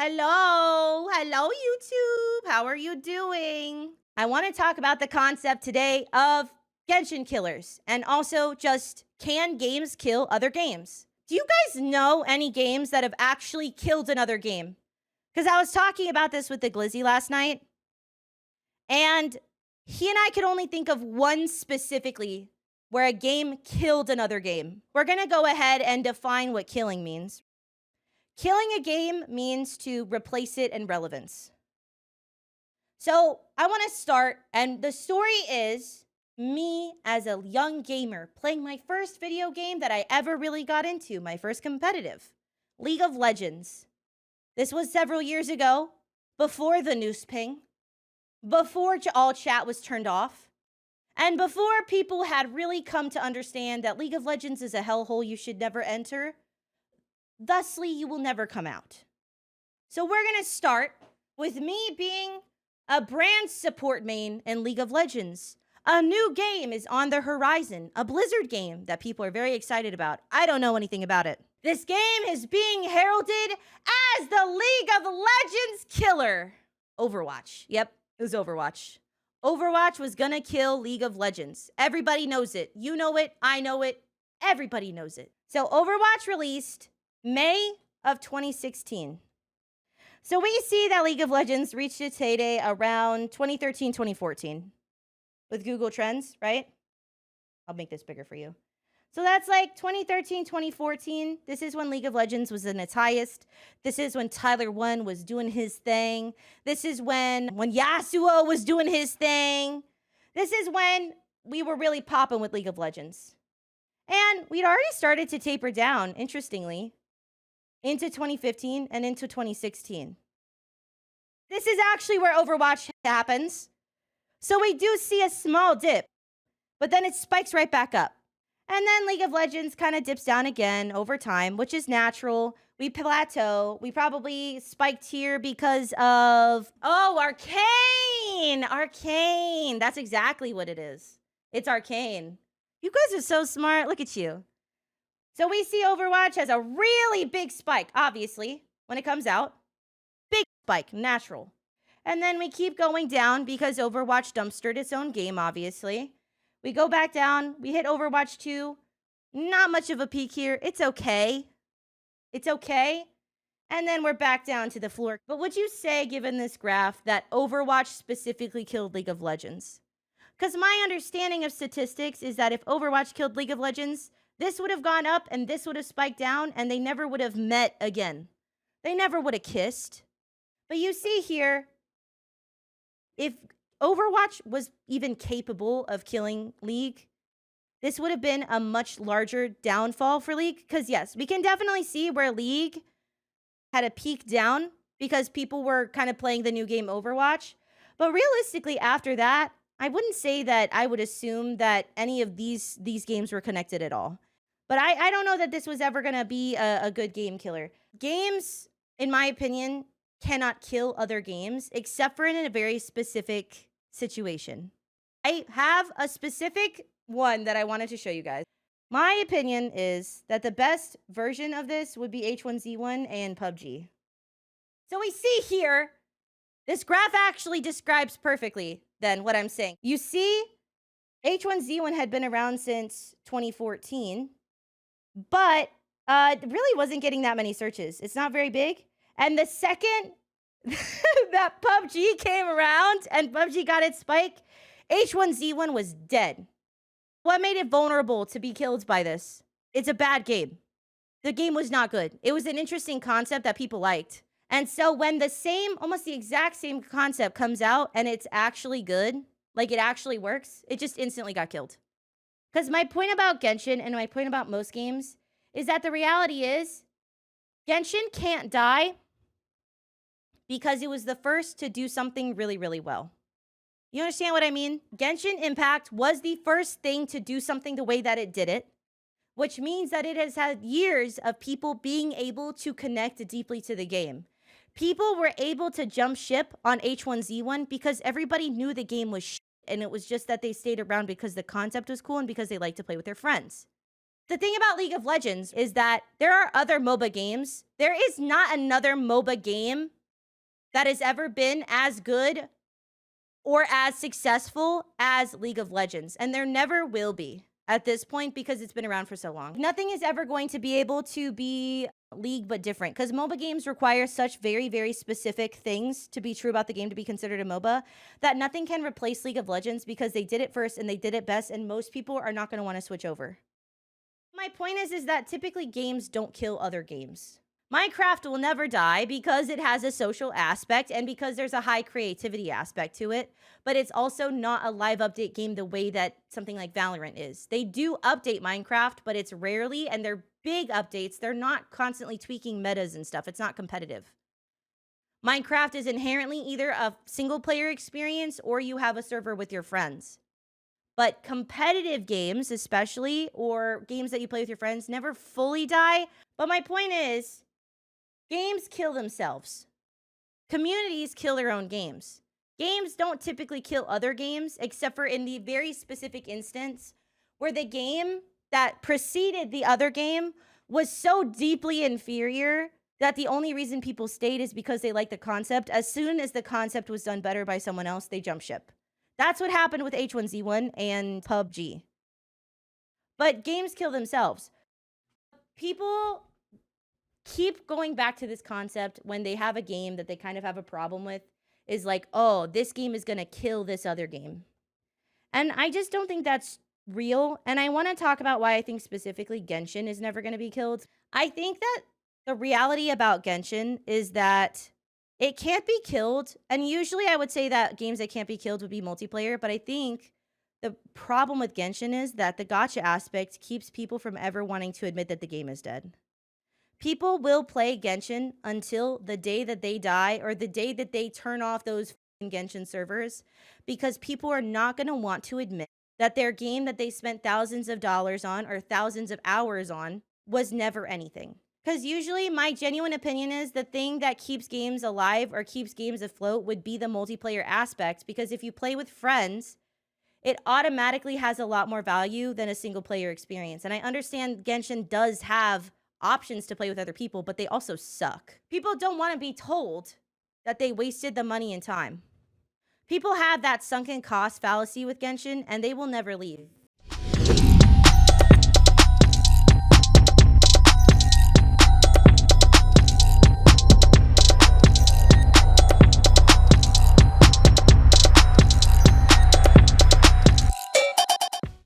Hello, YouTube. How are you doing? I want to talk about the concept today of Genshin killers and also just can games kill other games? Do you guys know any games that have actually killed another game? Because I was talking about this with the Glizzy last night, and he and I could only think of one specifically where a game killed another game. We're going to go ahead and define what killing means. Killing a game means to replace it in relevance. So I want to start, and the story is me as a young gamer playing my first video game that I ever really got into, my first competitive, League of Legends. This was several years ago, before the news ping, before all chat was turned off, and before people had really come to understand that League of Legends is a hellhole you should never enter. Thusly, you will never come out. So we're going to start with me being a brand support main in League of Legends. A new game is on the horizon, a Blizzard game that people are very excited about. I don't know anything about it. This game is being heralded as the League of Legends killer. Overwatch. Yep, it was Overwatch. Overwatch was going to kill League of Legends. Everybody knows it. You know it. I know it. Everybody knows it. So Overwatch released May of 2016. So we see that League of Legends reached its heyday around 2013, 2014 with Google Trends, right? I'll make this bigger for you. So that's like 2013, 2014. This is when League of Legends was in its highest. This is when Tyler 1 was doing his thing. This is when Yasuo was doing his thing. This is when we were really popping with League of Legends. And we'd already started to taper down, interestingly, into 2015 and into 2016. This is actually where Overwatch happens. So we do see a small dip, but then it spikes right back up. And then League of Legends kind of dips down again over time, which is natural. We plateau. We probably spiked here because of, Arcane! Arcane! That's exactly what it is. It's Arcane. You guys are so smart. Look at you. So we see Overwatch has a really big spike, obviously, when it comes out. Big spike, natural. And then we keep going down because Overwatch dumpstered its own game, obviously. We go back down. We hit Overwatch 2. Not much of a peak here. It's okay. It's okay. And then we're back down to the floor. But would you say, given this graph, that Overwatch specifically killed League of Legends? Because my understanding of statistics is that if Overwatch killed League of Legends, this would have gone up and this would have spiked down and they never would have met again. They never would have kissed. But you see here, if Overwatch was even capable of killing League, this would have been a much larger downfall for League. Because yes, we can definitely see where League had a peak down because people were kind of playing the new game Overwatch. But realistically, after that, I wouldn't say that I would assume that any of these games were connected at all. But I don't know that this was ever going to be a good game killer. Games, in my opinion, cannot kill other games except for in a very specific situation. I have a specific one that I wanted to show you guys. My opinion is that the best version of this would be H1Z1 and PUBG. So we see here, this graph actually describes perfectly then what I'm saying. You see, H1Z1 had been around since 2014. But it really wasn't getting that many searches. It's not very big. And the second that PUBG came around and PUBG got its spike, H1Z1 was dead. What made it vulnerable to be killed by this? It's a bad game. The game was not good. It was an interesting concept that people liked. And so when the same, almost the exact same concept comes out and it's actually good, like it actually works, it just instantly got killed. Because my point about Genshin and my point about most games is that the reality is Genshin can't die because it was the first to do something really, really well. You understand what I mean? Genshin Impact was the first thing to do something the way that it did it, which means that it has had years of people being able to connect deeply to the game. People were able to jump ship on H1Z1 because everybody knew the game was shit. And it was just that they stayed around because the concept was cool and because they liked to play with their friends. The thing about League of Legends is that there are other MOBA games. There is not another MOBA game that has ever been as good or as successful as League of Legends. And there never will be at this point because it's been around for so long. Nothing is ever going to be able to be League but different because MOBA games require such very, very specific things to be true about the game to be considered a MOBA that nothing can replace League of Legends because they did it first and they did it best and most people are not going to want to switch over. My point is that typically games don't kill other games. Minecraft will never die because it has a social aspect and because there's a high creativity aspect to it, but it's also not a live update game the way that something like Valorant is. They do update Minecraft, but it's rarely, and they're big updates. They're not constantly tweaking metas and stuff. It's not competitive. Minecraft is inherently either a single player experience or you have a server with your friends. But competitive games, especially, or games that you play with your friends, never fully die. But my point is, games kill themselves. Communities kill their own games. Games don't typically kill other games, except for in the very specific instance where the game that preceded the other game was so deeply inferior that the only reason people stayed is because they liked the concept. As soon as the concept was done better by someone else, they jump ship. That's what happened with H1Z1 and PUBG. But games kill themselves. People keep going back to this concept when they have a game that they kind of have a problem with, is like, oh, this game is going to kill this other game. And I just don't think that's real. And I want to talk about why I think specifically Genshin is never going to be killed. I think that the reality about Genshin is that it can't be killed. And usually I would say that games that can't be killed would be multiplayer. But I think the problem with Genshin is that the gacha aspect keeps people from ever wanting to admit that the game is dead. People will play Genshin until the day that they die or the day that they turn off those Genshin servers because people are not going to want to admit that their game that they spent thousands of dollars on or thousands of hours on was never anything. Because usually my genuine opinion is the thing that keeps games alive or keeps games afloat would be the multiplayer aspect, because if you play with friends, it automatically has a lot more value than a single player experience. And I understand Genshin does have options to play with other people, but they also suck. People don't want to be told that they wasted the money and time. People have that sunken cost fallacy with Genshin and they will never leave.